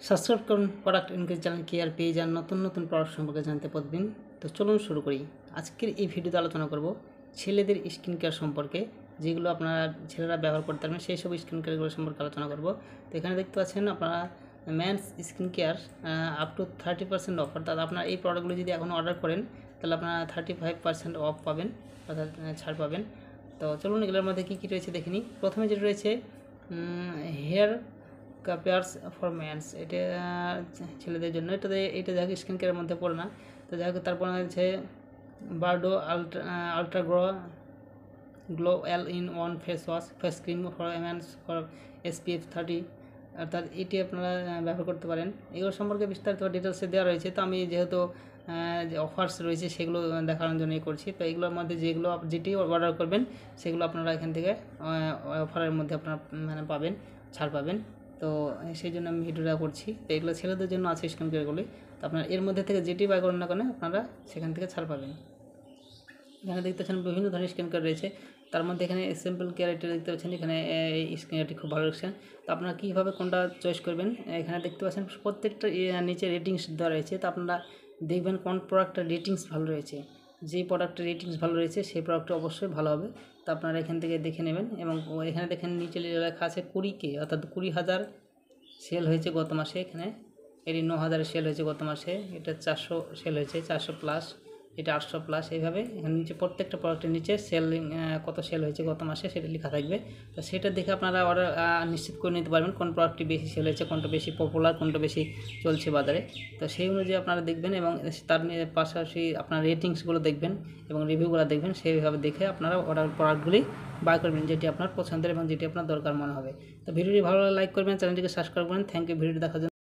Subscribe করুন product increase channel কি আর পেয়ে যান নতুন নতুন প্রোডাক্ট সম্পর্কে জানতে পারবেন। তো চলুন শুরু করি। আজকের এই ভিডিওতে আলোচনা করব ছেলেদের স্কিন কেয়ার সম্পর্কে, যেগুলো আপনারা ছেলেরা ব্যবহার করতে পারবেন সেই সব স্কিন কেয়ারগুলো সম্পর্কে আলোচনা করব। তো এখানে দেখতে পাচ্ছেন আপনারা men's skin care up to 30% offer. তাহলে আপনারা এই প্রোডাক্টগুলো যদি এখন অর্ডার করেন তাহলে আপনারা 35% অফ পাবেন, অর্থাৎ ছাড় পাবেন। তো চলুন এগুলোর মধ্যে কী কী রয়েছে দেখে নিই। প্রথমে যেটা রয়েছে হেয়ার কাপেয়ার্স ফর মেন্স, এটা ছেলেদের জন্য। এটা যাই হোক স্কিন কেয়ারের মধ্যে পড়ে না। তো যাই হোক তারপর হচ্ছে বার্ডো ultra glow all in one face wash face cream for men's for SPF 30, অর্থাৎ এটি আপনারা ব্যবহার করতে পারেন। এগুলো সম্পর্কে বিস্তারিত ডিটেলসে দেওয়া রয়েছে। তো আমি যেহেতু যে অফার্স রয়েছে সেগুলো দেখানোর জন্যই করছি। তো এগুলোর মধ্যে যেটি অর্ডার করবেন সেগুলো আপনারা এখান থেকে অফারের মধ্যে আপনারা পাবেন, ছাড় পাবেন। তো সেই জন্য আমি ভিডিওটা করছি। তো এগুলো ছেলেদের জন্য আছে স্কিন কেয়ারগুলি। তো আপনারা এর মধ্যে থেকে যেটি বাই করেন না কেন আপনারা সেখান থেকে ছাড় পাবেন। এখানে দেখতে পাচ্ছেন বিভিন্ন ধরনের স্কিন কেয়ার রয়েছে। তার মধ্যে এখানে সিম্পল কেয়ার এটা দেখতে পাচ্ছেন, এখানে এই স্কিন কেয়ারটি খুব ভালো লাগছে। তো আপনারা কীভাবে কোনটা চয়েস করবেন, এখানে দেখতে পাচ্ছেন প্রত্যেকটা নিচে রেটিংস দেওয়া রয়েছে। তো আপনারা দেখবেন কোন প্রোডাক্টটার রেটিংস ভালো রয়েছে। যে প্রোডাক্টের রেটিংস ভালো রয়েছে সেই প্রোডাক্টটা অবশ্যই ভালো হবে। তো আপনারা এখান থেকে দেখে নেবেন। এবং এখানে দেখেন নিচে লেখা আছে 20K, অর্থাৎ 20,000 সেল হয়েছে গত মাসে। এখানে এটি 9,000 সেল হয়েছে গত মাসে। এটা 400 সেল হয়েছে, 400 প্লাস, এটা 800 প্লাস। এইভাবে এখানে নিচে প্রত্যেকটা প্রোডাক্টের নিচে সেলিং কত সেল হয়েছে গত মাসে সেটা লেখা থাকবে। তো সেটা দেখে আপনারা অর্ডার নিশ্চিত করে নিতে পারবেন কোন প্রোডাক্টটি বেশি সেল হয়েছে, কোনটা বেশি পপুলার, কোনটা বেশি চলছে বাজারে। তো সেই অনুযায়ী আপনারা দেখবেন এবং তার পাশাপাশি আপনার রেটিংসগুলো দেখবেন এবং রিভিউগুলো দেখবেন। সেইভাবে দেখে আপনারা প্রোডাক্টগুলি বাই করবেন যেটি আপনার পছন্দের এবং যেটি আপনার দরকার মনে হবে। তো ভিডিওটি ভালো লাগলে লাইক করবেন, চ্যানেলটিকে সাবস্ক্রাইব করবেন। থ্যাংক ইউ ভিডিওটি দেখার জন্য।